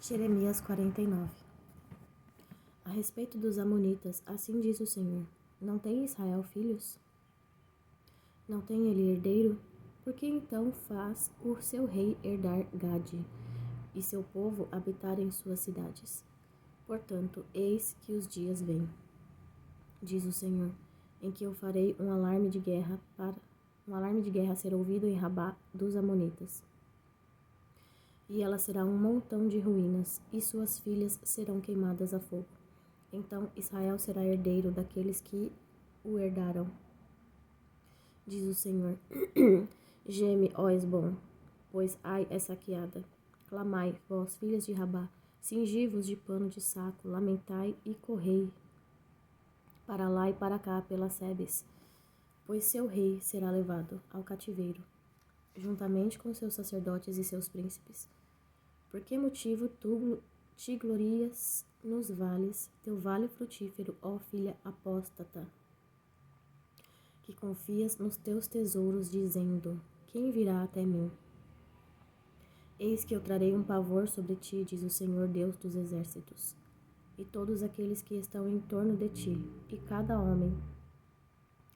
Jeremias 49. A respeito dos amonitas, assim diz o Senhor: não tem Israel filhos? Não tem ele herdeiro? Por que então faz o seu rei herdar Gade, e seu povo habitar em suas cidades? Portanto, eis que os dias vêm, diz o Senhor, em que eu farei um alarme de guerra ser ouvido em Rabá dos amonitas. E ela será um montão de ruínas, e suas filhas serão queimadas a fogo. Então Israel será herdeiro daqueles que o herdaram, diz o Senhor. Geme, ó Esbom, pois Ai é saqueada. Clamai, vós, filhas de Rabá, cingi-vos de pano de saco, lamentai e correi para lá e para cá pelas sebes, pois seu rei será levado ao cativeiro, juntamente com seus sacerdotes e seus príncipes. Por que motivo tu te glorias nos vales, teu vale frutífero, ó filha apóstata, que confias nos teus tesouros, dizendo: quem virá até mim? Eis que eu trarei um pavor sobre ti, diz o Senhor Deus dos exércitos, e todos aqueles que estão em torno de ti, e cada homem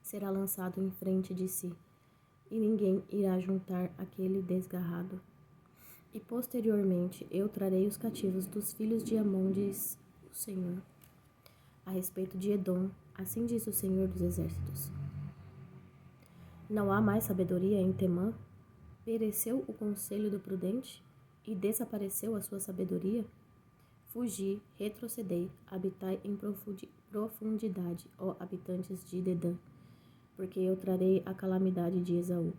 será lançado em frente de si, e ninguém irá juntar aquele desgarrado. E posteriormente eu trarei os cativos dos filhos de Amon, diz o Senhor. A respeito de Edom, assim diz o Senhor dos exércitos: não há mais sabedoria em Temã? Pereceu o conselho do prudente? E desapareceu a sua sabedoria? Fugi, retrocedei, habitai em profundidade, ó habitantes de Dedã, porque eu trarei a calamidade de Esaú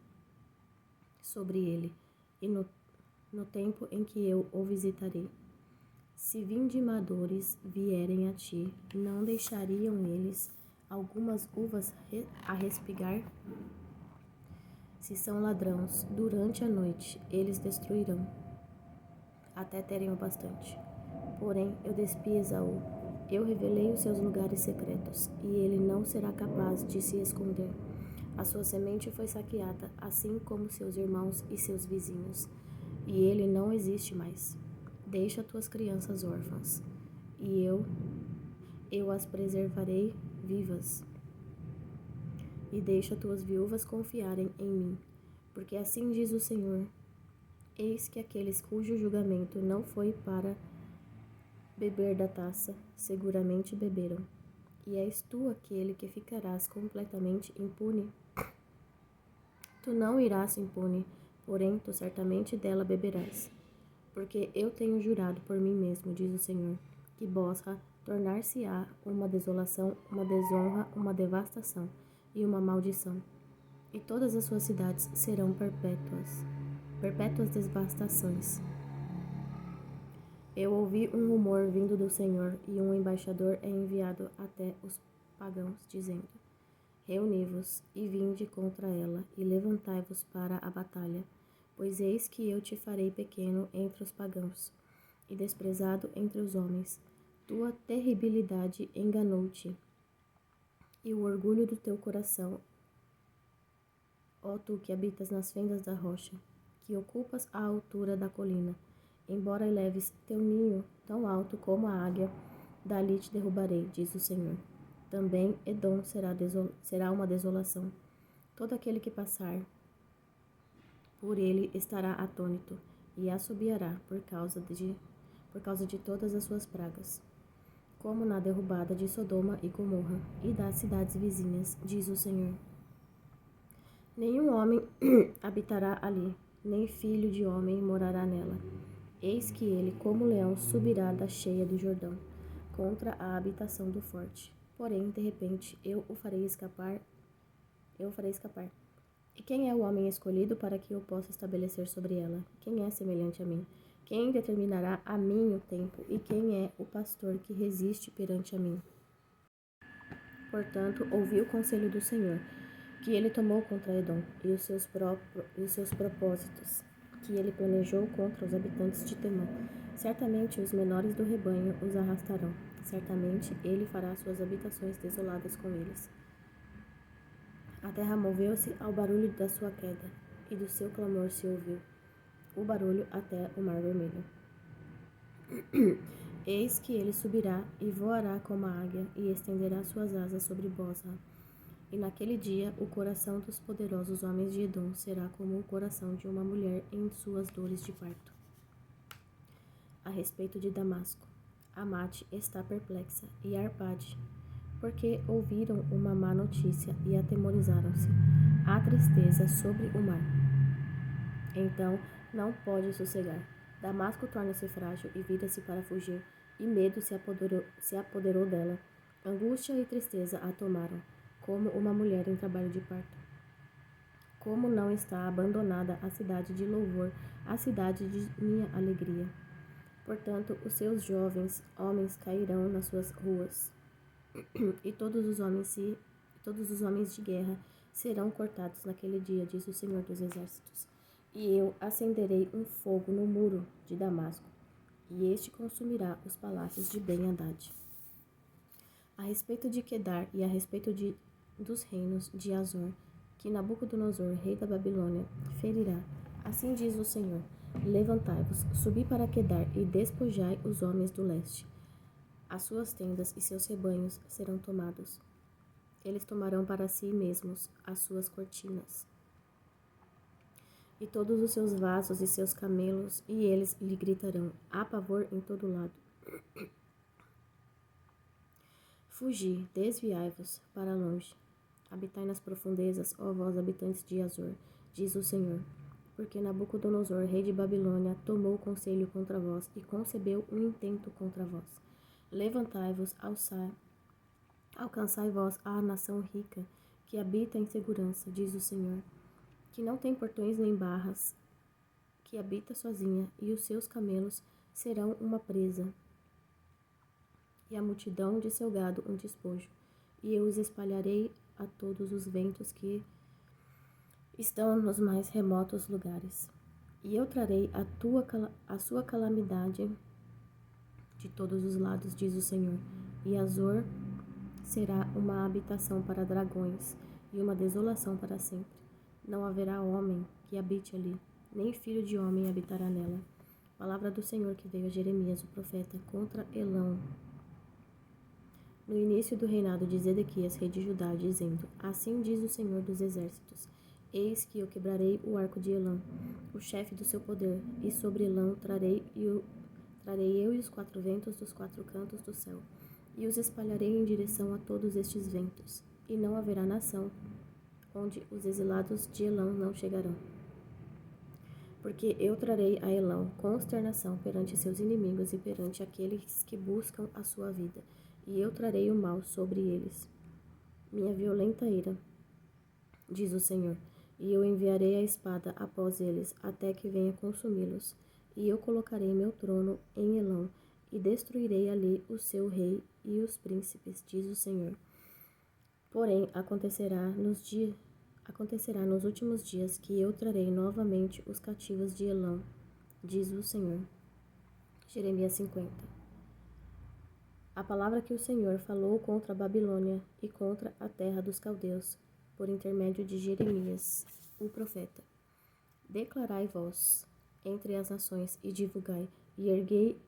sobre ele, e no tempo em que eu o visitarei. Se vindimadores vierem a ti, não deixariam eles algumas uvas a respigar? Se são ladrões, durante a noite eles destruirão, até terem o bastante. Porém, eu despi Esaú, eu revelei os seus lugares secretos, e ele não será capaz de se esconder. A sua semente foi saqueada, assim como seus irmãos e seus vizinhos, e ele não existe mais. Deixa tuas crianças órfãs, e eu as preservarei vivas. E deixa tuas viúvas confiarem em mim, porque assim diz o Senhor: eis que aqueles cujo julgamento não foi para beber da taça, seguramente beberam. E és tu aquele que ficarás completamente impune? Tu não irás impune, porém tu certamente dela beberás. Porque eu tenho jurado por mim mesmo, diz o Senhor, que Bosra tornar-se-á uma desolação, uma desonra, uma devastação e uma maldição. E todas as suas cidades serão perpétuas devastações. Eu ouvi um rumor vindo do Senhor, e um embaixador é enviado até os pagãos, dizendo: reuni-vos e vinde contra ela, e levantai-vos para a batalha, pois eis que eu te farei pequeno entre os pagãos, e desprezado entre os homens. Tua terribilidade enganou-te, e o orgulho do teu coração, ó tu que habitas nas fendas da rocha, que ocupas a altura da colina, embora eleves teu ninho tão alto como a águia, dali te derrubarei, diz o Senhor. Também Edom será uma desolação. Todo aquele que passar por ele estará atônito e assobiará por causa de todas as suas pragas, como na derrubada de Sodoma e Gomorra e das cidades vizinhas, diz o Senhor. Nenhum homem habitará ali, nem filho de homem morará nela. Eis que ele, como leão, subirá da cheia do Jordão, contra a habitação do forte. Porém, de repente, eu o farei escapar. E quem é o homem escolhido para que eu possa estabelecer sobre ela? Quem é semelhante a mim? Quem determinará a mim o tempo? E quem é o pastor que resiste perante a mim? Portanto, ouvi o conselho do Senhor, que ele tomou contra Edom, e os seus propósitos, que ele planejou contra os habitantes de Temã. Certamente os menores do rebanho os arrastarão. Certamente ele fará suas habitações desoladas com eles. A terra moveu-se ao barulho da sua queda, e do seu clamor se ouviu o barulho até o mar vermelho. Eis que ele subirá e voará como a águia e estenderá suas asas sobre Bosra. E naquele dia o coração dos poderosos homens de Edom será como o coração de uma mulher em suas dores de parto. A respeito de Damasco, Amate está perplexa e Arpade, porque ouviram uma má notícia e atemorizaram-se. Há tristeza sobre o mar. Então não pode sossegar. Damasco torna-se frágil e vira-se para fugir, e medo se apoderou dela. Angústia e tristeza a tomaram, como uma mulher em trabalho de parto. Como não está abandonada a cidade de louvor, a cidade de minha alegria. Portanto, os seus jovens homens cairão nas suas ruas, e todos os homens de guerra serão cortados naquele dia, diz o Senhor dos Exércitos. E eu acenderei um fogo no muro de Damasco, e este consumirá os palácios de Ben-Hadad. A respeito de Quedar e a respeito dos reinos de Azor, que Nabucodonosor, rei da Babilônia, ferirá, assim diz o Senhor: levantai-vos, subi para Quedar e despojai os homens do leste. As suas tendas e seus rebanhos serão tomados. Eles tomarão para si mesmos as suas cortinas e todos os seus vasos e seus camelos, e eles lhe gritarão: há pavor em todo lado. Fugi, desviai-vos para longe. Habitai nas profundezas, ó vós habitantes de Azor, diz o Senhor. Porque Nabucodonosor, rei de Babilônia, tomou conselho contra vós e concebeu um intento contra vós. Levantai-vos, alcançai vós a nação rica, que habita em segurança, diz o Senhor, que não tem portões nem barras, que habita sozinha, e os seus camelos serão uma presa, e a multidão de seu gado um despojo. E eu os espalharei a todos os ventos que estão nos mais remotos lugares. E eu trarei a sua calamidade de todos os lados, diz o Senhor. E Azor será uma habitação para dragões e uma desolação para sempre. Não haverá homem que habite ali, nem filho de homem habitará nela. Palavra do Senhor que veio a Jeremias, o profeta, contra Elão, no início do reinado de Zedequias, rei de Judá, dizendo: assim diz o Senhor dos Exércitos: eis que eu quebrarei o arco de Elão, o chefe do seu poder, e sobre Elão trarei eu e os quatro ventos dos quatro cantos do céu, e os espalharei em direção a todos estes ventos, e não haverá nação onde os exilados de Elão não chegarão. Porque eu trarei a Elão consternação perante seus inimigos e perante aqueles que buscam a sua vida, e eu trarei o mal sobre eles. Minha violenta ira, diz o Senhor, e eu enviarei a espada após eles, até que venha consumi-los. E eu colocarei meu trono em Elão, e destruirei ali o seu rei e os príncipes, diz o Senhor. Porém, acontecerá nos últimos dias que eu trarei novamente os cativos de Elão, diz o Senhor. Jeremias 50. A palavra que o Senhor falou contra a Babilônia e contra a terra dos caldeus, por intermédio de Jeremias, o profeta. Declarai vós entre as nações e divulgai, e erguei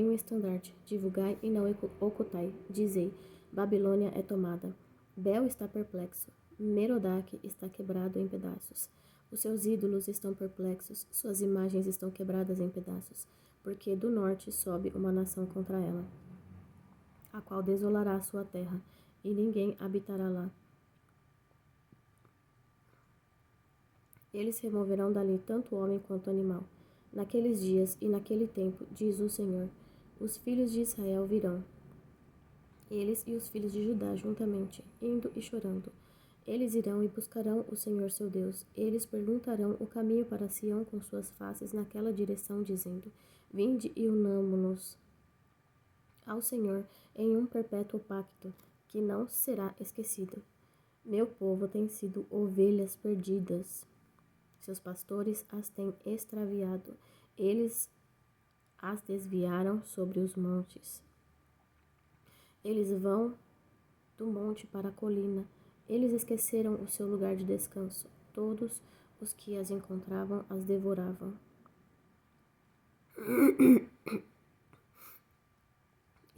um estandarte, divulgai e não ocultai, dizei: Babilônia é tomada, Bel está perplexo, Merodach está quebrado em pedaços. Os seus ídolos estão perplexos, suas imagens estão quebradas em pedaços, porque do norte sobe uma nação contra ela, a qual desolará a sua terra, e ninguém habitará lá. Eles removerão dali tanto homem quanto animal. Naqueles dias e naquele tempo, diz o Senhor, os filhos de Israel virão, eles e os filhos de Judá juntamente, indo e chorando. Eles irão e buscarão o Senhor seu Deus. Eles perguntarão o caminho para Sião com suas faces naquela direção, dizendo: vinde e unamo-nos ao Senhor em um perpétuo pacto, que não será esquecido. Meu povo tem sido ovelhas perdidas. Seus pastores as têm extraviado. Eles as desviaram sobre os montes. Eles vão do monte para a colina. Eles esqueceram o seu lugar de descanso. Todos os que as encontravam as devoravam.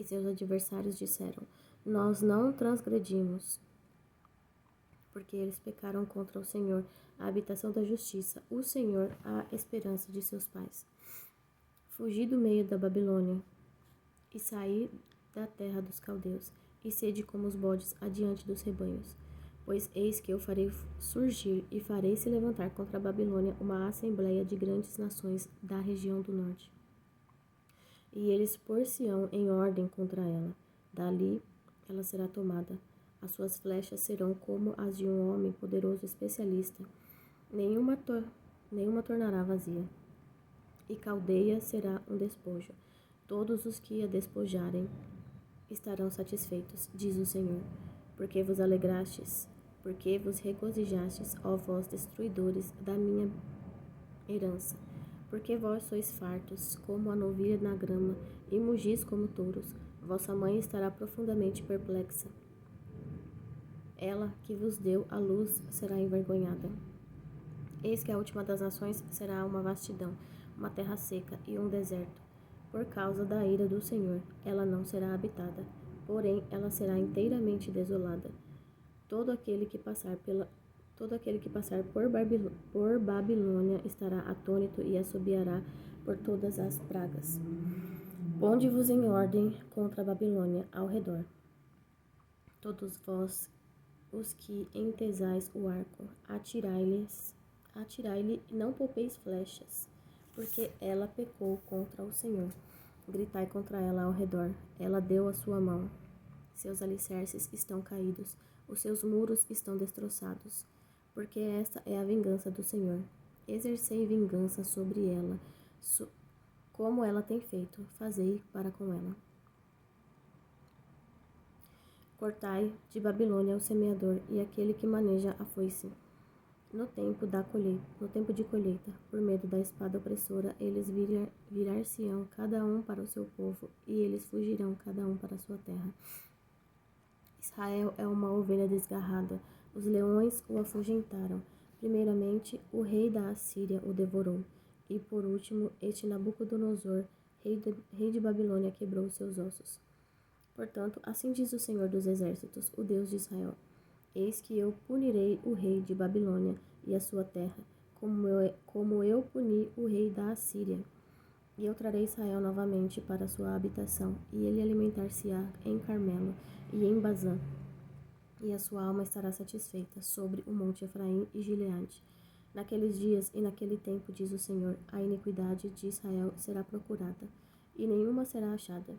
E seus adversários disseram: Nós não transgredimos, porque eles pecaram contra o Senhor, a habitação da justiça, o Senhor, a esperança de seus pais. Fugi do meio da Babilônia, e saí da terra dos caldeus, e sede como os bodes adiante dos rebanhos. Pois eis que eu farei surgir e farei se levantar contra a Babilônia uma assembleia de grandes nações da região do norte. E eles pôr-se-ão em ordem contra ela. Dali ela será tomada. As suas flechas serão como as de um homem poderoso especialista. Nenhuma tornará vazia. E Caldeia será um despojo. Todos os que a despojarem estarão satisfeitos, diz o Senhor. Porque vos alegrastes, porque vos regozijastes, ó vós destruidores da minha herança. Porque vós sois fartos, como a novilha na grama, e mugis como touros. Vossa mãe estará profundamente perplexa. Ela que vos deu a luz será envergonhada. Eis que a última das nações será uma vastidão, uma terra seca e um deserto. Por causa da ira do Senhor, ela não será habitada, porém ela será inteiramente desolada. Todo aquele que passar por Babilônia estará atônito e assobiará por todas as pragas. Ponde-vos em ordem contra a Babilônia ao redor. Todos vós, os que entesais o arco, atirai-lhe, não poupeis flechas, porque ela pecou contra o Senhor. Gritai contra ela ao redor, ela deu a sua mão. Seus alicerces estão caídos, os seus muros estão destroçados, porque esta é a vingança do Senhor. Exercei vingança sobre ela, como ela tem feito, fazei para com ela. Cortai de Babilônia o semeador e aquele que maneja a foice. No tempo de colheita, por medo da espada opressora, eles virar-se-ão cada um para o seu povo, e eles fugirão cada um para a sua terra. Israel é uma ovelha desgarrada, os leões o afugentaram. Primeiramente, o rei da Assíria o devorou, e por último, este Nabucodonosor, rei de Babilônia, quebrou os seus ossos. Portanto, assim diz o Senhor dos Exércitos, o Deus de Israel: Eis que eu punirei o rei de Babilônia e a sua terra, como eu puni o rei da Assíria. E eu trarei Israel novamente para sua habitação, e ele alimentar-se-á em Carmelo e em Bazã, e a sua alma estará satisfeita sobre o monte Efraim e Gileade. Naqueles dias e naquele tempo, diz o Senhor, a iniquidade de Israel será procurada, e nenhuma será achada.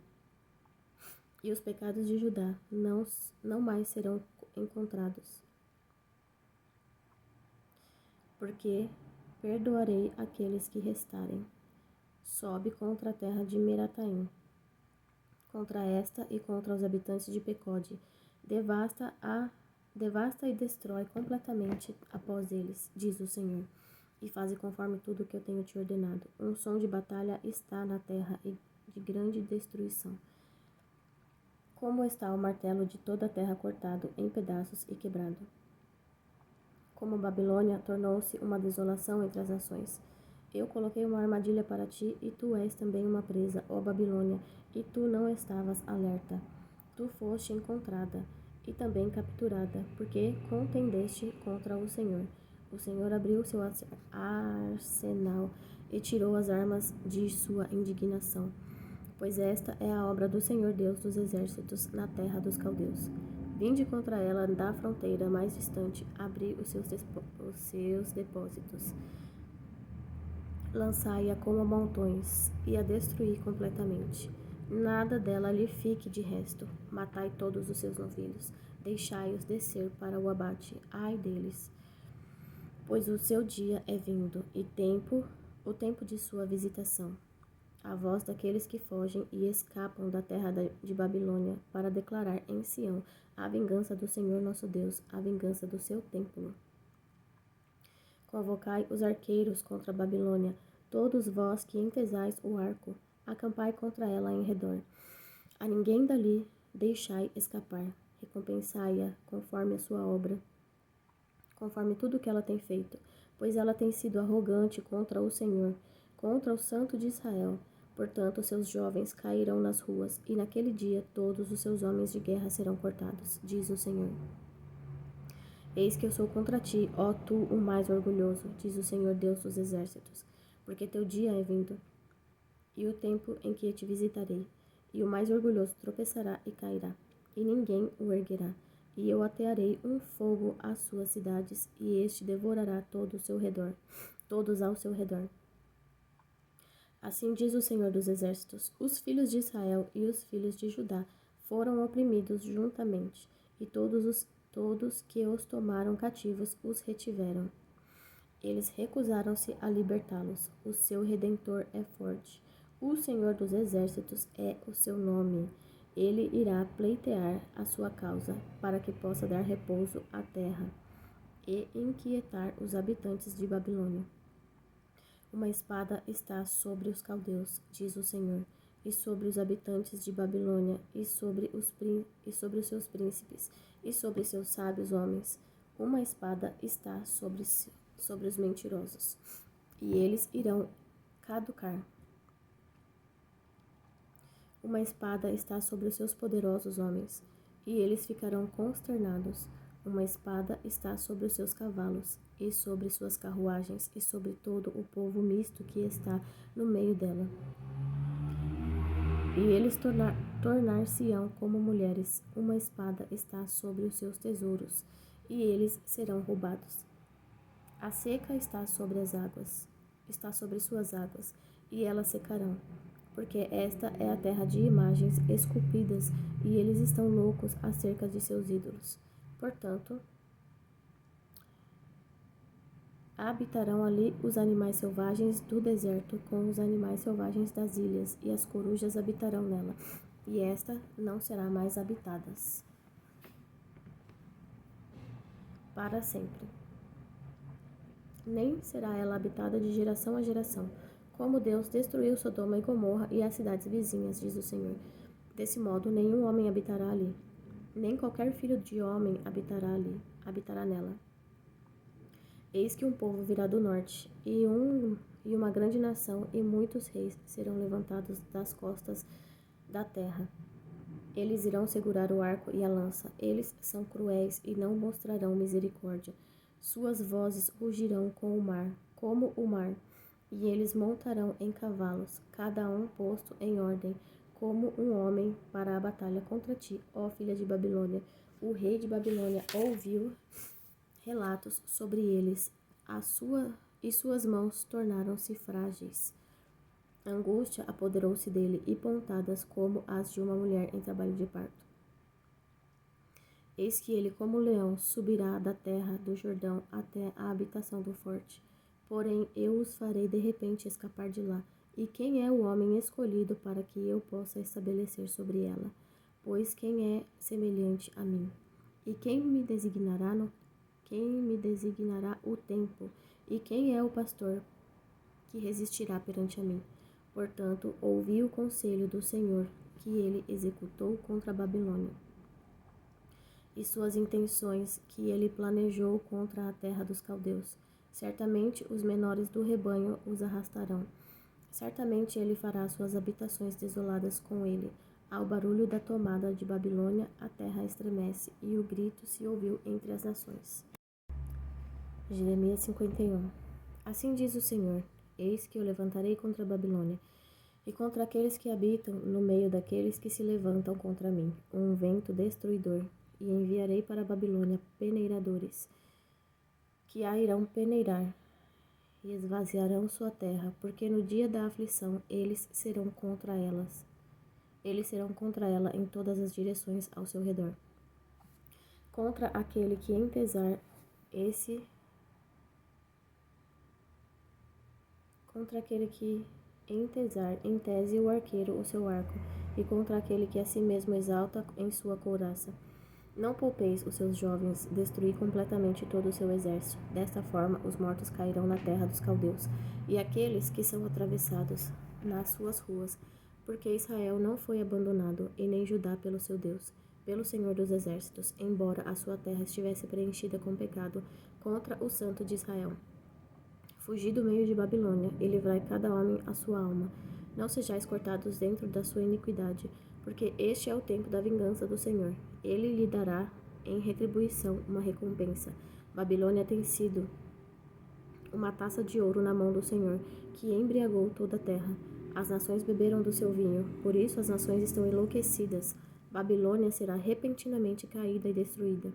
E os pecados de Judá não mais serão encontrados, porque perdoarei aqueles que restarem. Sobe contra a terra de Merataim, contra esta e contra os habitantes de Pecode, devasta e destrói completamente após eles, diz o Senhor, e faze conforme tudo o que eu tenho te ordenado. Um som de batalha está na terra e de grande destruição. Como está o martelo de toda a terra cortado em pedaços e quebrado. Como Babilônia tornou-se uma desolação entre as nações. Eu coloquei uma armadilha para ti, e tu és também uma presa, ó Babilônia, e tu não estavas alerta. Tu foste encontrada, e também capturada, porque contendeste contra o Senhor. O Senhor abriu seu arsenal e tirou as armas de sua indignação. Pois esta é a obra do Senhor Deus dos Exércitos na terra dos caldeus. Vinde contra ela da fronteira mais distante, abri os seus depósitos. Lançai-a como montões, e a destruí completamente. Nada dela lhe fique de resto. Matai todos os seus novilhos, deixai-os descer para o abate. Ai deles! Pois o seu dia é vindo, e o tempo de sua visitação. A voz daqueles que fogem e escapam da terra de Babilônia, para declarar em Sião a vingança do Senhor nosso Deus, a vingança do seu templo. Convocai os arqueiros contra a Babilônia, todos vós que entesais o arco, acampai contra ela em redor. A ninguém dali deixai escapar, recompensai-a conforme a sua obra, conforme tudo o que ela tem feito, pois ela tem sido arrogante contra o Senhor, contra o Santo de Israel. Portanto, seus jovens cairão nas ruas, e naquele dia todos os seus homens de guerra serão cortados, diz o Senhor. Eis que eu sou contra ti, ó tu o mais orgulhoso, diz o Senhor Deus dos exércitos, porque teu dia é vindo, e o tempo em que eu te visitarei, e o mais orgulhoso tropeçará e cairá, e ninguém o erguerá, e eu atearei um fogo às suas cidades, e este devorará todo o seu redor, todos ao seu redor. Assim diz o Senhor dos exércitos: os filhos de Israel e os filhos de Judá foram oprimidos juntamente, e todos que os tomaram cativos os retiveram. Eles recusaram-se a libertá-los. O seu Redentor é forte. O Senhor dos exércitos é o seu nome. Ele irá pleitear a sua causa, para que possa dar repouso à terra e inquietar os habitantes de Babilônia. Uma espada está sobre os caldeus, diz o Senhor, e sobre os habitantes de Babilônia, e sobre os seus príncipes, e sobre seus sábios homens. Uma espada está sobre os mentirosos, e eles irão caducar. Uma espada está sobre os seus poderosos homens, e eles ficarão consternados. Uma espada está sobre os seus cavalos, e sobre suas carruagens, e sobre todo o povo misto que está no meio dela. E eles tornar-se-ão como mulheres. Uma espada está sobre os seus tesouros, e eles serão roubados. A seca está sobre as águas, está sobre suas águas, e elas secarão. Porque esta é a terra de imagens esculpidas, e eles estão loucos acerca de seus ídolos. Portanto, habitarão ali os animais selvagens do deserto com os animais selvagens das ilhas, e as corujas habitarão nela, e esta não será mais habitada para sempre. Nem será ela habitada de geração a geração. Como Deus destruiu Sodoma e Gomorra e as cidades vizinhas, diz o Senhor. Desse modo, nenhum homem habitará ali, nem qualquer filho de homem habitará nela. Eis que um povo virá do norte, e uma grande nação, e muitos reis serão levantados das costas da terra. Eles irão segurar o arco e a lança. Eles são cruéis e não mostrarão misericórdia. Suas vozes rugirão como o mar, e eles montarão em cavalos, cada um posto em ordem, como um homem para a batalha contra ti, ó filha de Babilônia. O rei de Babilônia ouviu relatos sobre eles, e suas mãos tornaram-se frágeis. A angústia apoderou-se dele, e pontadas como as de uma mulher em trabalho de parto. Eis que ele, como leão, subirá da terra do Jordão até a habitação do forte. Porém, eu os farei de repente escapar de lá. E quem é o homem escolhido para que eu possa estabelecer sobre ela? Pois quem é semelhante a mim? E quem me designará o tempo? E quem é o pastor que resistirá perante a mim? Portanto, ouvi o conselho do Senhor, que ele executou contra a Babilônia, e suas intenções que ele planejou contra a terra dos caldeus. Certamente os menores do rebanho os arrastarão. Certamente ele fará suas habitações desoladas com ele. Ao barulho da tomada de Babilônia, a terra estremece, e o grito se ouviu entre as nações. Jeremias 51. Assim diz o Senhor: eis que eu levantarei contra a Babilônia, e contra aqueles que habitam no meio daqueles que se levantam contra mim, um vento destruidor, e enviarei para a Babilônia peneiradores, que a irão peneirar, e esvaziarão sua terra, porque no dia da aflição eles serão contra ela em todas as direções ao seu redor. Contra aquele que entesar entese o arqueiro o seu arco, e contra aquele que a si mesmo exalta em sua couraça. Não poupeis os seus jovens, destruí completamente todo o seu exército. Desta forma, os mortos cairão na terra dos caldeus, e aqueles que são atravessados nas suas ruas, porque Israel não foi abandonado, e nem Judá pelo seu Deus, pelo Senhor dos exércitos, embora a sua terra estivesse preenchida com pecado contra o Santo de Israel. Fugi do meio de Babilônia, e livrai cada homem a sua alma. Não sejais cortados dentro da sua iniquidade, porque este é o tempo da vingança do Senhor. Ele lhe dará em retribuição uma recompensa. Babilônia tem sido uma taça de ouro na mão do Senhor, que embriagou toda a terra. As nações beberam do seu vinho, por isso as nações estão enlouquecidas. Babilônia será repentinamente caída e destruída.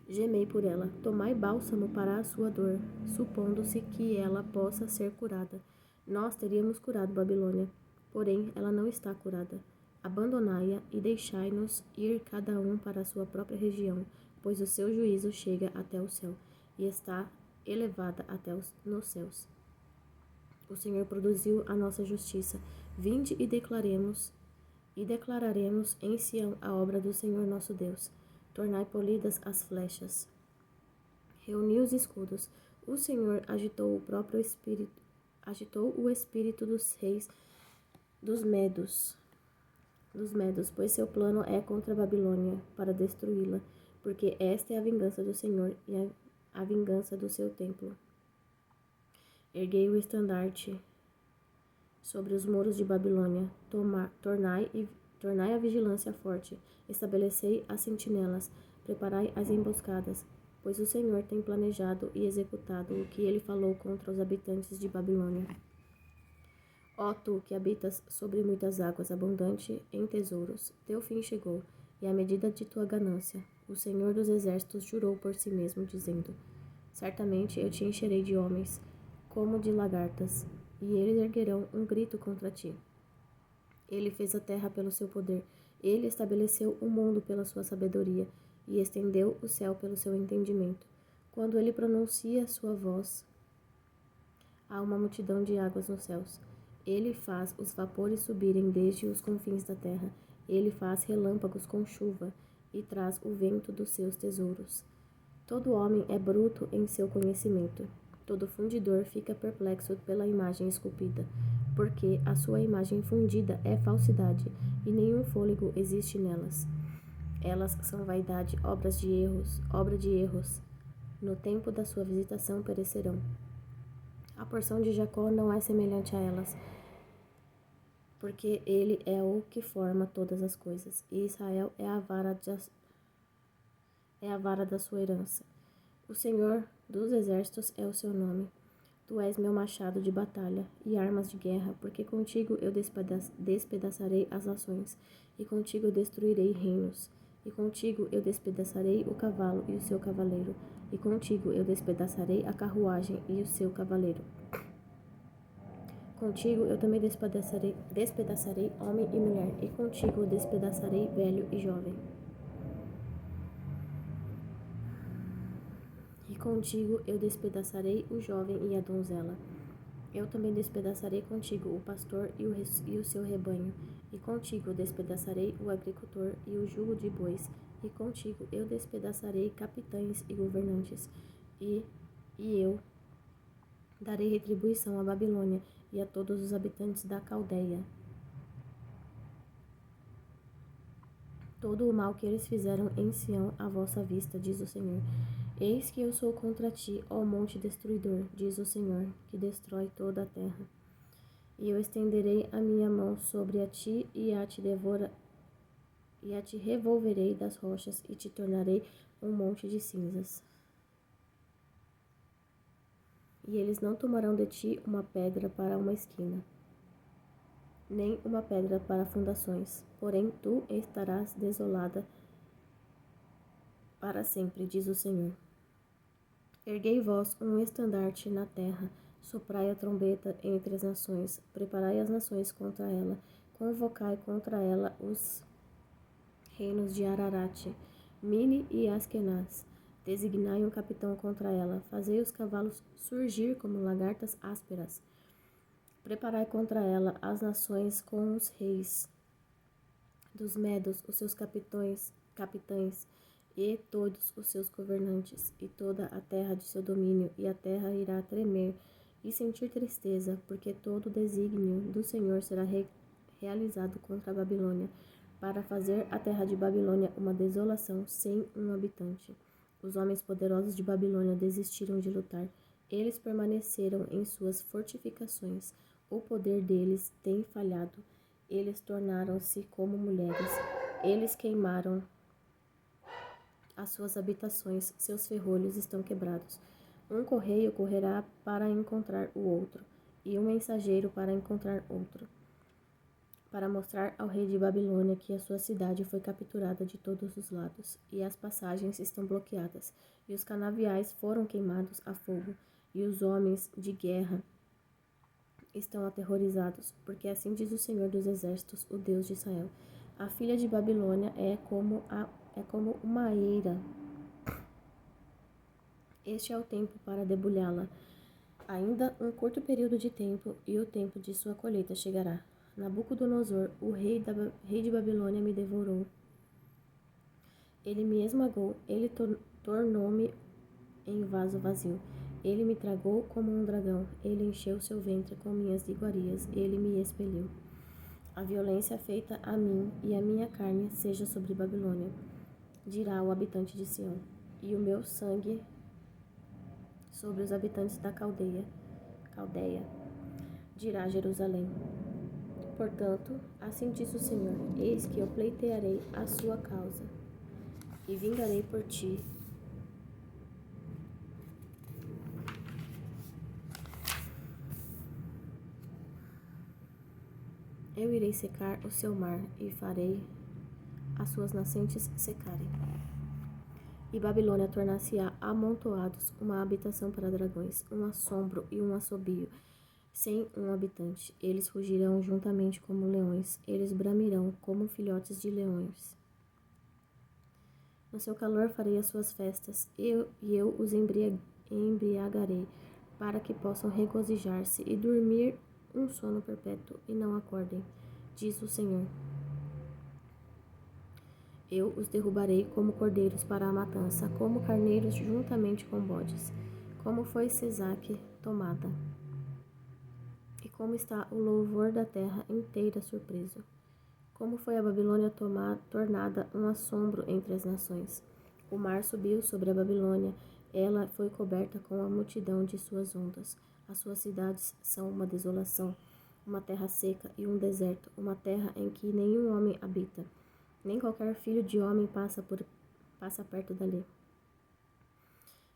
Gemei por ela, tomai bálsamo para a sua dor, supondo-se que ela possa ser curada. Nós teríamos curado Babilônia, porém ela não está curada. Abandonai-a e deixai-nos ir cada um para a sua própria região, pois o seu juízo chega até o céu e está elevada até nos céus. O Senhor produziu a nossa justiça. Vinde e declararemos em Sião a obra do Senhor nosso Deus. Tornai polidas as flechas. Reuni os escudos. O Senhor agitou o espírito dos reis dos medos, pois seu plano é contra a Babilônia, para destruí-la, porque esta é a vingança do Senhor e a vingança do seu templo. Erguei o estandarte sobre os muros de Babilônia, tornai a vigilância forte, estabelecei as sentinelas, preparai as emboscadas, pois o Senhor tem planejado e executado o que ele falou contra os habitantes de Babilônia. Ó tu que habitas sobre muitas águas, abundante em tesouros, teu fim chegou, e a medida de tua ganância. O Senhor dos exércitos jurou por si mesmo, dizendo: certamente eu te encherei de homens, como de lagartas, e eles erguerão um grito contra ti. Ele fez a terra pelo seu poder, ele estabeleceu o mundo pela sua sabedoria, e estendeu o céu pelo seu entendimento. Quando ele pronuncia sua voz, há uma multidão de águas nos céus. Ele faz os vapores subirem desde os confins da terra. Ele faz relâmpagos com chuva e traz o vento dos seus tesouros. Todo homem é bruto em seu conhecimento. Todo fundidor fica perplexo pela imagem esculpida, porque a sua imagem fundida é falsidade, e nenhum fôlego existe nelas. Elas são vaidade, obra de erros. No tempo da sua visitação perecerão. A porção de Jacó não é semelhante a elas, porque ele é o que forma todas as coisas, e Israel é a vara da sua herança. O Senhor dos exércitos é o seu nome. Tu és meu machado de batalha e armas de guerra, porque contigo eu despedaçarei as nações, e contigo eu destruirei reinos, e contigo eu despedaçarei o cavalo e o seu cavaleiro, e contigo eu despedaçarei a carruagem e o seu cavaleiro. Contigo eu também despedaçarei homem e mulher, e contigo eu despedaçarei velho e jovem. E contigo eu despedaçarei o jovem e a donzela. Eu também despedaçarei contigo o pastor e o seu rebanho, e contigo eu despedaçarei o agricultor e o jugo de bois, e contigo eu despedaçarei capitães e governantes, e eu darei retribuição à Babilônia e a todos os habitantes da Caldeia. Todo o mal que eles fizeram em Sião à vossa vista, diz o Senhor. Eis que eu sou contra ti, ó monte destruidor, diz o Senhor, que destrói toda a terra. E eu estenderei a minha mão sobre a ti e a te revolverei das rochas e te tornarei um monte de cinzas. E eles não tomarão de ti uma pedra para uma esquina, nem uma pedra para fundações, porém tu estarás desolada para sempre, diz o Senhor. Erguei vós um estandarte na terra, soprai a trombeta entre as nações, preparai as nações contra ela, convocai contra ela os reinos de Ararate, Mine e Askenaz. Designai um capitão contra ela, fazei os cavalos surgir como lagartas ásperas. Preparai contra ela as nações com os reis dos medos, os seus capitães, e todos os seus governantes, e toda a terra de seu domínio, e a terra irá tremer e sentir tristeza, porque todo o desígnio do Senhor será realizado contra a Babilônia, para fazer a terra de Babilônia uma desolação sem um habitante. Os homens poderosos de Babilônia desistiram de lutar. Eles permaneceram em suas fortificações. O poder deles tem falhado. Eles tornaram-se como mulheres. Eles queimaram as suas habitações. Seus ferrolhos estão quebrados. Um correio correrá para encontrar o outro, e um mensageiro para encontrar outro, para mostrar ao rei de Babilônia que a sua cidade foi capturada de todos os lados, e as passagens estão bloqueadas, e os canaviais foram queimados a fogo, e os homens de guerra estão aterrorizados, porque assim diz o Senhor dos Exércitos, o Deus de Israel: a filha de Babilônia é como uma eira. Este é o tempo para debulhá-la. Ainda um curto período de tempo, e o tempo de sua colheita chegará. Nabucodonosor, o rei de Babilônia, me devorou. Ele me esmagou, ele tornou-me em vaso vazio. Ele me tragou como um dragão, ele encheu seu ventre com minhas iguarias, ele me expeliu. A violência feita a mim e a minha carne seja sobre Babilônia, dirá o habitante de Sião, e o meu sangue sobre os habitantes da Caldeia, dirá Jerusalém. Portanto, assim diz o Senhor: eis que eu pleitearei a sua causa, e vingarei por ti. Eu irei secar o seu mar, e farei as suas nascentes secarem. E Babilônia tornar-se-á amontoados, uma habitação para dragões, um assombro e um assobio, sem um habitante. Eles fugirão juntamente como leões, eles bramirão como filhotes de leões. No seu calor farei as suas festas, e eu os embriagarei, para que possam regozijar-se e dormir um sono perpétuo, e não acordem, diz o Senhor. Eu os derrubarei como cordeiros para a matança, como carneiros juntamente com bodes. Como foi Sesaque tomada, e como está o louvor da terra inteira surpreso. Como foi a Babilônia tornada um assombro entre as nações. O mar subiu sobre a Babilônia, ela foi coberta com a multidão de suas ondas. As suas cidades são uma desolação, uma terra seca e um deserto, uma terra em que nenhum homem habita. Nem qualquer filho de homem passa perto dali.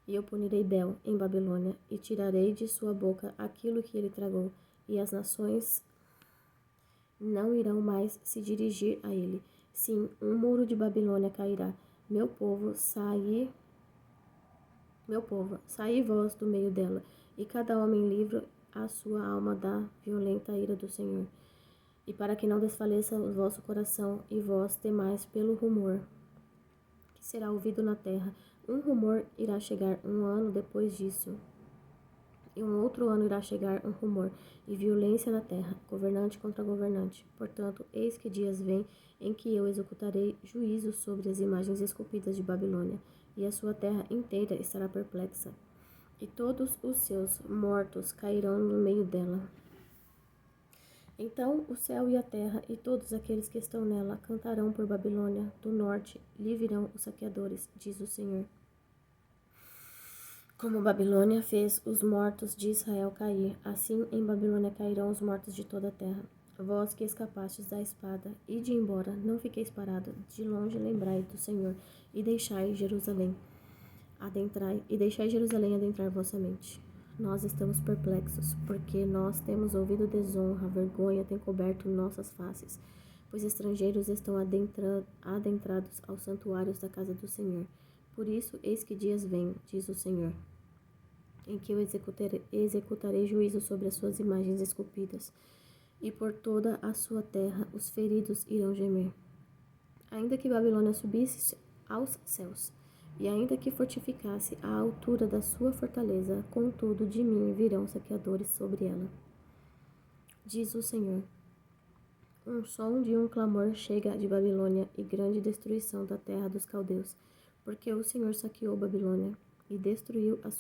E eu punirei Bel em Babilônia, e tirarei de sua boca aquilo que ele tragou, e as nações não irão mais se dirigir a ele. Sim, um muro de Babilônia cairá. Meu povo, saí vós do meio dela, e cada homem livre a sua alma da violenta ira do Senhor. E para que não desfaleça o vosso coração, e vós temais pelo rumor que será ouvido na terra. Um rumor irá chegar um ano depois disso, e um outro ano irá chegar um rumor, e violência na terra, governante contra governante. Portanto, eis que dias vêm em que eu executarei juízo sobre as imagens esculpidas de Babilônia, e a sua terra inteira estará perplexa, e todos os seus mortos cairão no meio dela. Então o céu e a terra e todos aqueles que estão nela cantarão por Babilônia. Do norte lhe virão os saqueadores, diz o Senhor. Como Babilônia fez os mortos de Israel cair, assim em Babilônia cairão os mortos de toda a terra. Vós que escapastes da espada, ide embora, não fiqueis parado. De longe lembrai do Senhor, e deixai Jerusalém adentrar vossa mente. Nós estamos perplexos, porque nós temos ouvido desonra, a vergonha tem coberto nossas faces, pois estrangeiros estão adentrados aos santuários da casa do Senhor. Por isso, eis que dias vêm, diz o Senhor, em que eu executarei juízo sobre as suas imagens esculpidas, e por toda a sua terra os feridos irão gemer. Ainda que Babilônia subisse aos céus, e ainda que fortificasse a altura da sua fortaleza, contudo de mim virão saqueadores sobre ela, diz o Senhor. Um som de um clamor chega de Babilônia, e grande destruição da terra dos caldeus, porque o Senhor saqueou Babilônia e destruiu a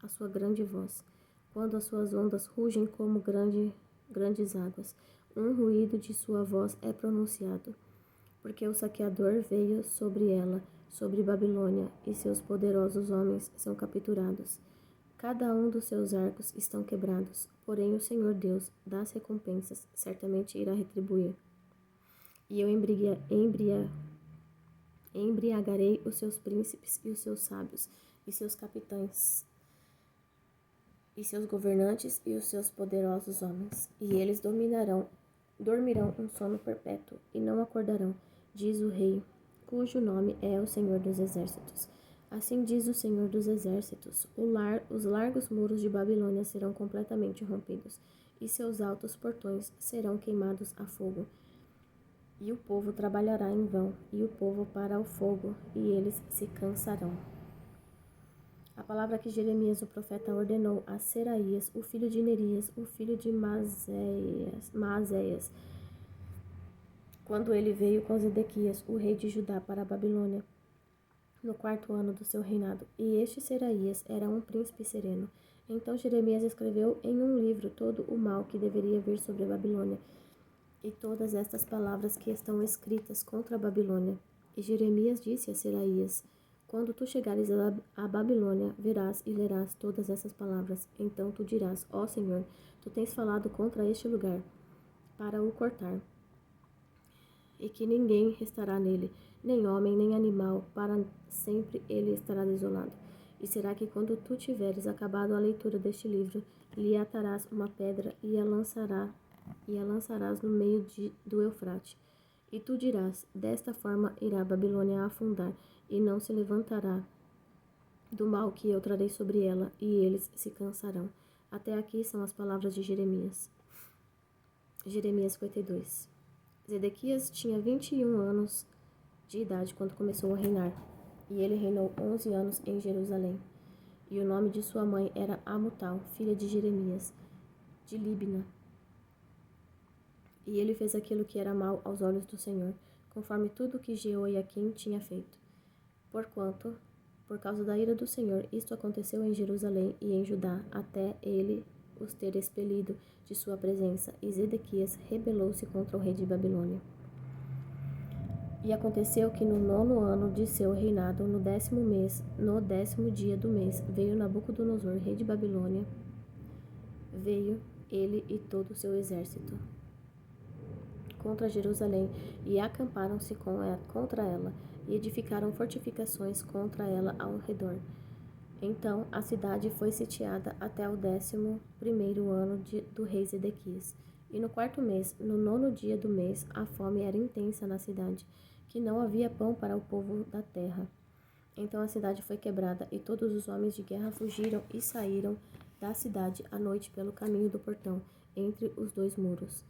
sua grande voz, quando as suas ondas rugem como grandes águas. Um ruído de sua voz é pronunciado, porque o saqueador veio sobre ela, sobre Babilônia, e seus poderosos homens são capturados. Cada um dos seus arcos estão quebrados, porém o Senhor Deus das recompensas certamente irá retribuir. E eu embriagarei os seus príncipes e os seus sábios, e seus capitães, e seus governantes e os seus poderosos homens, e eles dormirão um sono perpétuo, e não acordarão, diz o Rei, cujo nome é o Senhor dos Exércitos. Assim diz o Senhor dos Exércitos, os largos muros de Babilônia serão completamente rompidos, e seus altos portões serão queimados a fogo. E o povo trabalhará em vão, e o povo para o fogo, e eles se cansarão. A palavra que Jeremias, o profeta, ordenou a Seraías, o filho de Nerias, o filho de Maazéias, quando ele veio com Zedequias, o rei de Judá, para a Babilônia, no 4º ano do seu reinado. E este Seraías era um príncipe sereno. Então Jeremias escreveu em um livro todo o mal que deveria vir sobre a Babilônia, e todas estas palavras que estão escritas contra a Babilônia. E Jeremias disse a Seraías, quando tu chegares a Babilônia, verás e lerás todas essas palavras. Então tu dirás, ó Senhor, tu tens falado contra este lugar, para o cortar, e que ninguém restará nele, nem homem, nem animal, para sempre ele estará desolado. E será que quando tu tiveres acabado a leitura deste livro, lhe atarás uma pedra e a lançarás no meio do Eufrate. E tu dirás, desta forma irá a Babilônia afundar, e não se levantará do mal que eu trarei sobre ela, e eles se cansarão. Até aqui são as palavras de Jeremias. Jeremias 52. Zedequias tinha 21 anos de idade quando começou a reinar, e ele reinou 11 anos em Jerusalém. E o nome de sua mãe era Amutal, filha de Jeremias, de Libna. E ele fez aquilo que era mal aos olhos do Senhor, conforme tudo que Jeoiaquim tinha feito. Porquanto, por causa da ira do Senhor, isto aconteceu em Jerusalém e em Judá, até ele os ter expelido de sua presença, e Zedequias rebelou-se contra o rei de Babilônia. E aconteceu que no 9º ano de seu reinado, no 10º mês, no 10º dia do mês, veio Nabucodonosor, rei de Babilônia, veio ele e todo o seu exército contra Jerusalém, e acamparam-se contra ela, e edificaram fortificações contra ela ao redor. Então a cidade foi sitiada até o 11º ano do rei Zedequias. E no 4º mês, no 9º dia do mês, a fome era intensa na cidade, que não havia pão para o povo da terra. Então a cidade foi quebrada, e todos os homens de guerra fugiram e saíram da cidade à noite pelo caminho do portão, entre os dois muros,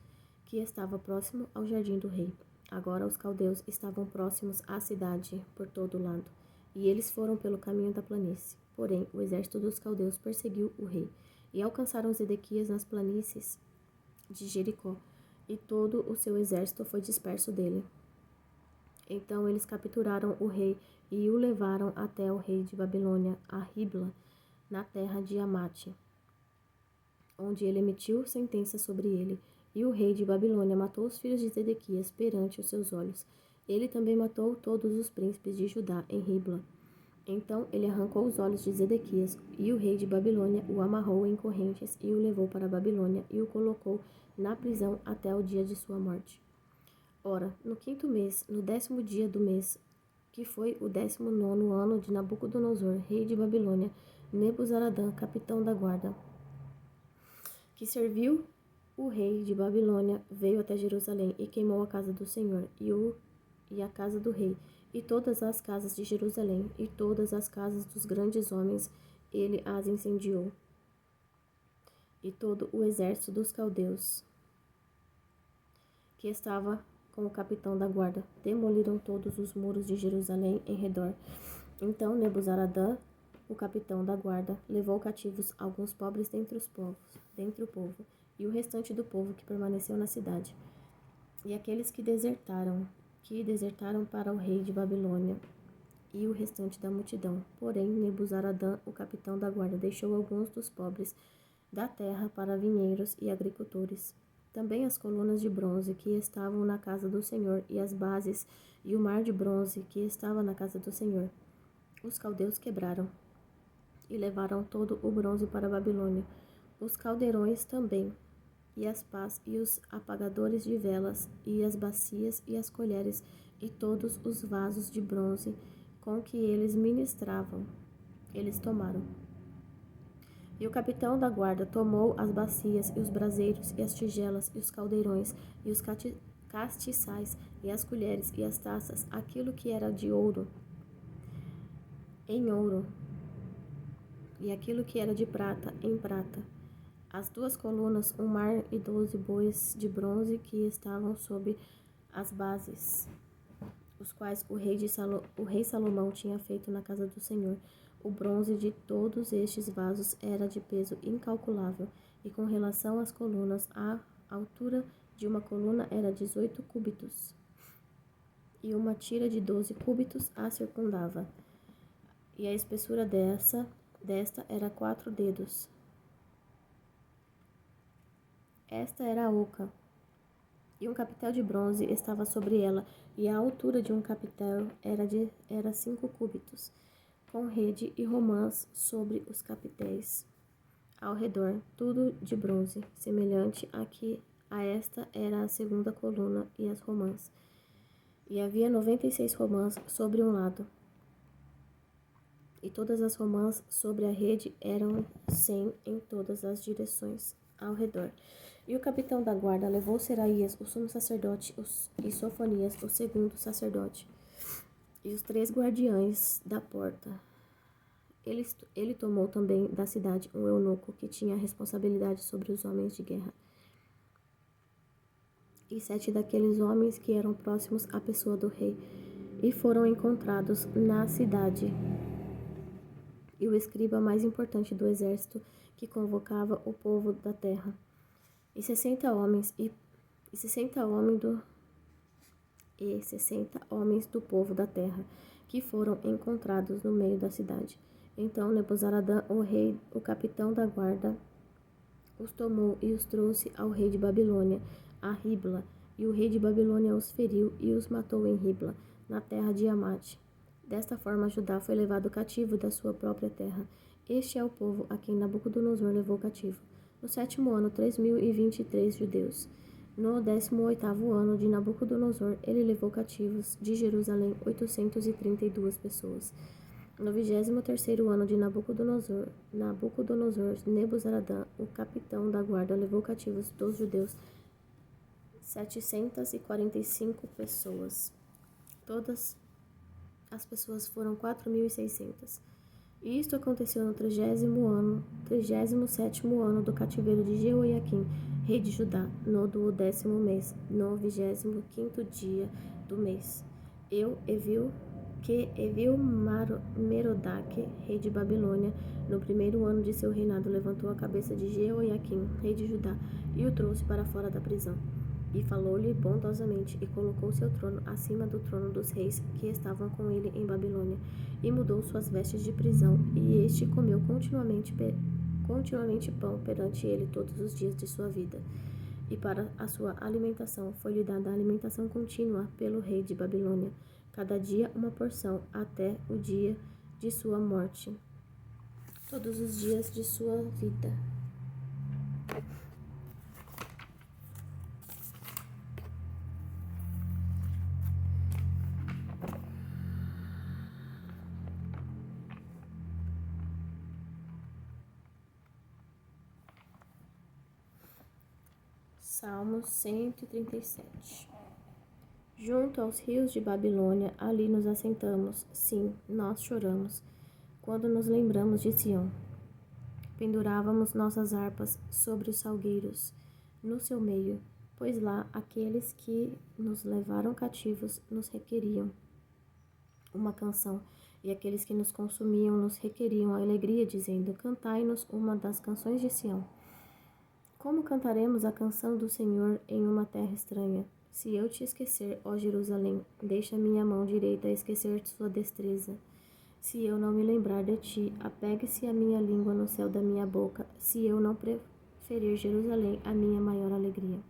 que estava próximo ao jardim do rei. Agora os caldeus estavam próximos à cidade por todo lado, e eles foram pelo caminho da planície. Porém, o exército dos caldeus perseguiu o rei, e alcançaram Zedequias nas planícies de Jericó, e todo o seu exército foi disperso dele. Então eles capturaram o rei e o levaram até o rei de Babilônia, a Ribla, na terra de Amate, onde ele emitiu sentença sobre ele. E o rei de Babilônia matou os filhos de Zedequias perante os seus olhos. Ele também matou todos os príncipes de Judá em Ribla. Então ele arrancou os olhos de Zedequias, e o rei de Babilônia o amarrou em correntes e o levou para a Babilônia e o colocou na prisão até o dia de sua morte. Ora, no 5º mês, no 10º dia do mês, que foi o 19º ano de Nabucodonosor, rei de Babilônia, Nebuzaradã, capitão da guarda, que serviu o rei de Babilônia, veio até Jerusalém e queimou a casa do Senhor e a casa do rei, e todas as casas de Jerusalém, e todas as casas dos grandes homens, ele as incendiou. E todo o exército dos caldeus, que estava com o capitão da guarda, demoliram todos os muros de Jerusalém em redor. Então Nebuzaradã, o capitão da guarda, levou cativos alguns pobres dentre o povo, e o restante do povo que permaneceu na cidade, e aqueles que desertaram para o rei de Babilônia, e o restante da multidão. Porém, Nebuzaradã, o capitão da guarda, deixou alguns dos pobres da terra para vinheiros e agricultores. Também as colunas de bronze que estavam na casa do Senhor, e as bases, e o mar de bronze que estava na casa do Senhor, os caldeus quebraram, e levaram todo o bronze para a Babilônia, os caldeirões também, e as pás, e os apagadores de velas, e as bacias, e as colheres, e todos os vasos de bronze com que eles ministravam. Eles tomaram. E o capitão da guarda tomou as bacias, e os braseiros, e as tigelas, e os caldeirões, e os castiçais, e as colheres, e as taças, aquilo que era de ouro, em ouro, e aquilo que era de prata, em prata. As 2 colunas, um mar e 12 bois de bronze que estavam sob as bases, os quais o rei Salomão tinha feito na casa do Senhor. O bronze de todos estes vasos era de peso incalculável, e com relação às colunas, a altura de uma coluna era 18 cúbitos, e uma tira de 12 cúbitos a circundava, e a espessura desta era 4 dedos. Esta era a oca, e um capitel de bronze estava sobre ela, e a altura de um capitel era 5 cúbitos, com rede e romãs sobre os capitéis ao redor, tudo de bronze, semelhante a esta era a segunda coluna e as romãs. E havia 96 romãs sobre um lado, e todas as romãs sobre a rede eram 100 em todas as direções ao redor. E o capitão da guarda levou Seraías, o sumo sacerdote, e Sofonias, o segundo sacerdote, e os 3 guardiães da porta. Ele tomou também da cidade um eunuco que tinha responsabilidade sobre os homens de guerra, e 7 daqueles homens que eram próximos à pessoa do rei, e foram encontrados na cidade. E o escriba mais importante do exército, que convocava o povo da terra, e 60 homens do povo da terra, que foram encontrados no meio da cidade. Então Nebuzaradã, o capitão da guarda, os tomou e os trouxe ao rei de Babilônia, a Ribla, e o rei de Babilônia os feriu e os matou em Ribla, na terra de Amate. Desta forma Judá foi levado cativo da sua própria terra. Este é o povo a quem Nabucodonosor levou cativo. No 7º ano, 3.023 judeus. No 18º ano de Nabucodonosor, ele levou cativos de Jerusalém 832 pessoas. No 23º ano de Nabucodonosor, Nebuzaradã, o capitão da guarda, levou cativos dos judeus 745 pessoas. Todas as pessoas foram 4.600. E isto aconteceu no 37º ano do cativeiro de Jeoiaquim, rei de Judá, no 10º mês, no 25º dia do mês. Evil-Merodach, rei de Babilônia, no 1º ano de seu reinado, levantou a cabeça de Jeoiaquim, rei de Judá, e o trouxe para fora da prisão. E falou-lhe bondosamente, e colocou seu trono acima do trono dos reis que estavam com ele em Babilônia, e mudou suas vestes de prisão, e este comeu continuamente pão perante ele todos os dias de sua vida. E para a sua alimentação foi-lhe dada a alimentação contínua pelo rei de Babilônia, cada dia uma porção, até o dia de sua morte, todos os dias de sua vida. Salmo 137. Junto aos rios de Babilônia, ali nos assentamos, sim, nós choramos, quando nos lembramos de Sião. Pendurávamos nossas harpas sobre os salgueiros, no seu meio, pois lá aqueles que nos levaram cativos nos requeriam uma canção, e aqueles que nos consumiam nos requeriam a alegria, dizendo: cantai-nos uma das canções de Sião. Como cantaremos a canção do Senhor em uma terra estranha? Se eu te esquecer, ó Jerusalém, deixa minha mão direita esquecer sua destreza. Se eu não me lembrar de ti, apegue-se a minha língua no céu da minha boca, se eu não preferir Jerusalém a minha maior alegria.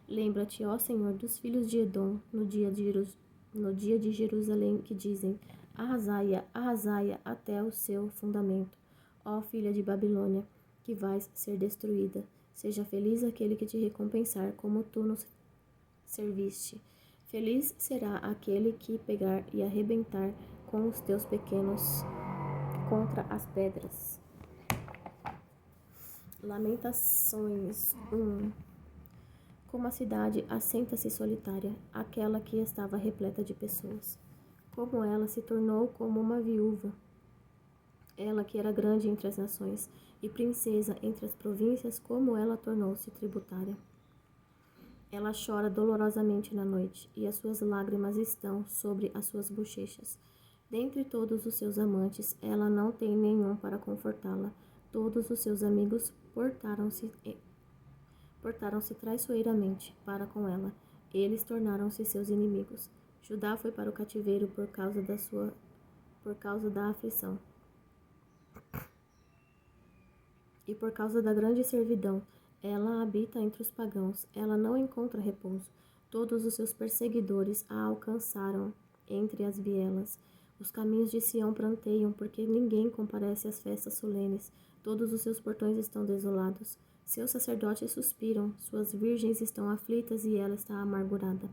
Lembra-te, ó Senhor, dos filhos de Edom, no dia de Jerusalém, que dizem: arrasai-a, arrasai-a até o seu fundamento. ó filha de Babilônia, que vais ser destruída. Seja feliz aquele que te recompensar como tu nos serviste. Feliz será aquele que pegar e arrebentar com os teus pequenos contra as pedras. Lamentações 1. Como a cidade assenta-se solitária, aquela que estava repleta de pessoas. Como ela se tornou como uma viúva, ela que era grande entre as nações e princesa entre as províncias, como ela tornou-se tributária. Ela chora dolorosamente na noite, e as suas lágrimas estão sobre as suas bochechas. Dentre todos os seus amantes, ela não tem nenhum para confortá-la. Todos os seus amigos portaram-se traiçoeiramente para com ela. Eles tornaram-se seus inimigos. Judá foi para o cativeiro por causa da aflição. E por causa da grande servidão, ela habita entre os pagãos, ela não encontra repouso. Todos os seus perseguidores a alcançaram entre as vielas. Os caminhos de Sião pranteiam, porque ninguém comparece às festas solenes. Todos os seus portões estão desolados. Seus sacerdotes suspiram, suas virgens estão aflitas e ela está amargurada.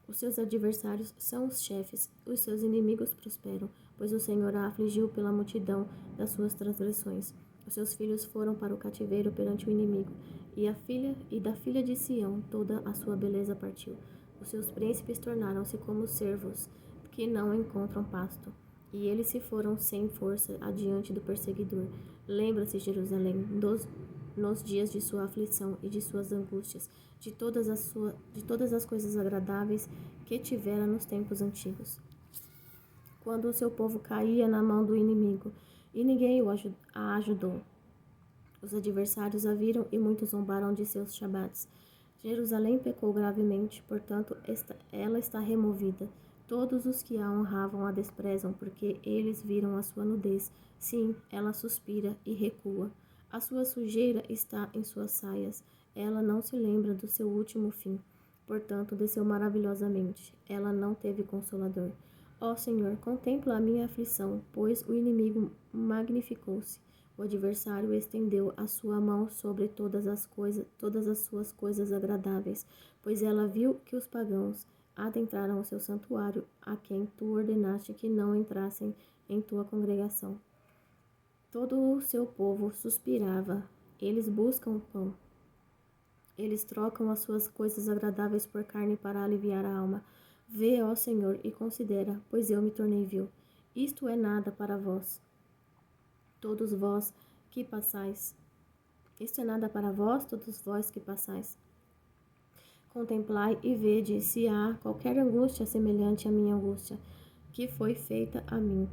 Os seus adversários são os chefes, os seus inimigos prosperam, pois o Senhor a afligiu pela multidão das suas transgressões. Os seus filhos foram para o cativeiro perante o inimigo, e da filha de Sião toda a sua beleza partiu. Os seus príncipes tornaram-se como cervos que não encontram pasto, e eles se foram sem força adiante do perseguidor. Lembra-se, Jerusalém, nos dias de sua aflição e de suas angústias, de todas as coisas agradáveis que tivera nos tempos antigos, quando o seu povo caía na mão do inimigo, e ninguém a ajudou. Os adversários a viram e muitos zombaram de seus shabates. Jerusalém pecou gravemente, portanto ela está removida. Todos os que a honravam a desprezam, porque eles viram a sua nudez. Sim, ela suspira e recua. A sua sujeira está em suas saias. Ela não se lembra do seu último fim. Portanto, desceu maravilhosamente. Ela não teve consolador. Ó Senhor, contempla a minha aflição, pois o inimigo magnificou-se. O adversário estendeu a sua mão sobre todas as suas coisas agradáveis, pois ela viu que os pagãos adentraram o seu santuário, a quem tu ordenaste que não entrassem em tua congregação. Todo o seu povo suspirava, eles buscam pão. Eles trocam as suas coisas agradáveis por carne para aliviar a alma. Vê, ó Senhor, e considera, pois eu me tornei vil. Isto é nada para vós, todos vós que passais. Isto é nada para vós, todos vós que passais. Contemplai e vede se há qualquer angústia semelhante à minha angústia, que foi feita a mim,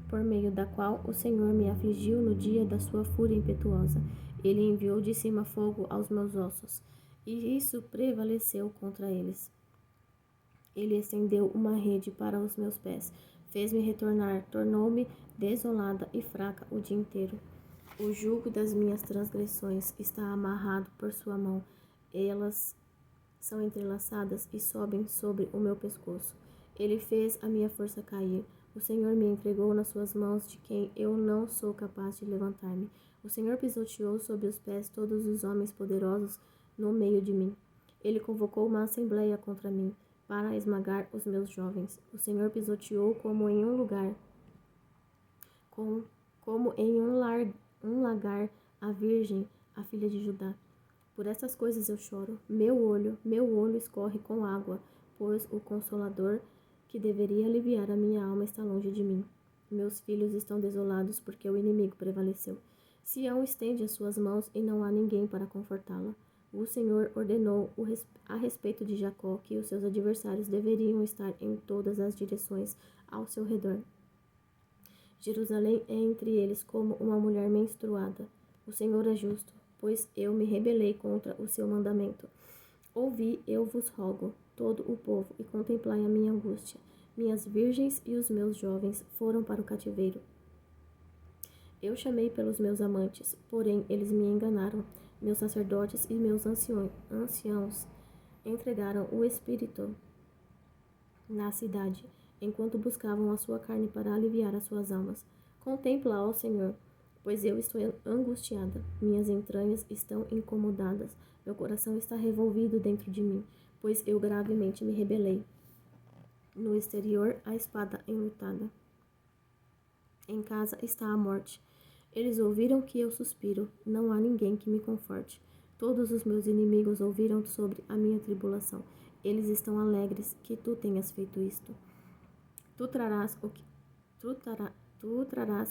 por meio da qual o Senhor me afligiu no dia da sua fúria impetuosa. Ele enviou de cima fogo aos meus ossos, e isso prevaleceu contra eles. Ele estendeu uma rede para os meus pés, fez-me retornar, tornou-me desolada e fraca o dia inteiro. O jugo das minhas transgressões está amarrado por sua mão, elas são entrelaçadas e sobem sobre o meu pescoço. Ele fez a minha força cair. O Senhor me entregou nas suas mãos, de quem eu não sou capaz de levantar-me. O Senhor pisoteou sob os pés todos os homens poderosos no meio de mim. Ele convocou uma assembleia contra mim, para esmagar os meus jovens. O Senhor pisoteou como em um lagar a virgem, a filha de Judá. Por essas coisas eu choro. Meu olho escorre com água, pois o Consolador, que deveria aliviar a minha alma, está longe de mim. Meus filhos estão desolados, porque o inimigo prevaleceu. Sião estende as suas mãos e não há ninguém para confortá-la. O Senhor ordenou a respeito de Jacó que os seus adversários deveriam estar em todas as direções ao seu redor. Jerusalém é entre eles como uma mulher menstruada. O Senhor é justo, pois eu me rebelei contra o seu mandamento. Ouvi, eu vos rogo, todo o povo, e contemplai a minha angústia. Minhas virgens e os meus jovens foram para o cativeiro. Eu chamei pelos meus amantes, porém eles me enganaram. Meus sacerdotes e meus anciãos entregaram o espírito na cidade, enquanto buscavam a sua carne para aliviar as suas almas. Contempla, ó Senhor, pois eu estou angustiada, minhas entranhas estão incomodadas, meu coração está revolvido dentro de mim, pois eu gravemente me rebelei. No exterior, a espada enlutada. Em casa está a morte. Eles ouviram que eu suspiro, não há ninguém que me conforte. Todos os meus inimigos ouviram sobre a minha tribulação. Eles estão alegres que tu tenhas feito isto. Tu trarás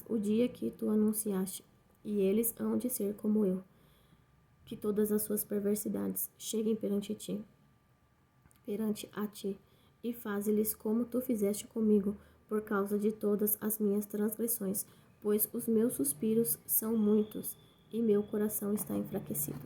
o dia que tu anunciaste, e eles hão de ser como eu. Que todas as suas perversidades cheguem perante a ti, e faze-lhes como tu fizeste comigo, por causa de todas as minhas transgressões, pois os meus suspiros são muitos, e meu coração está enfraquecido.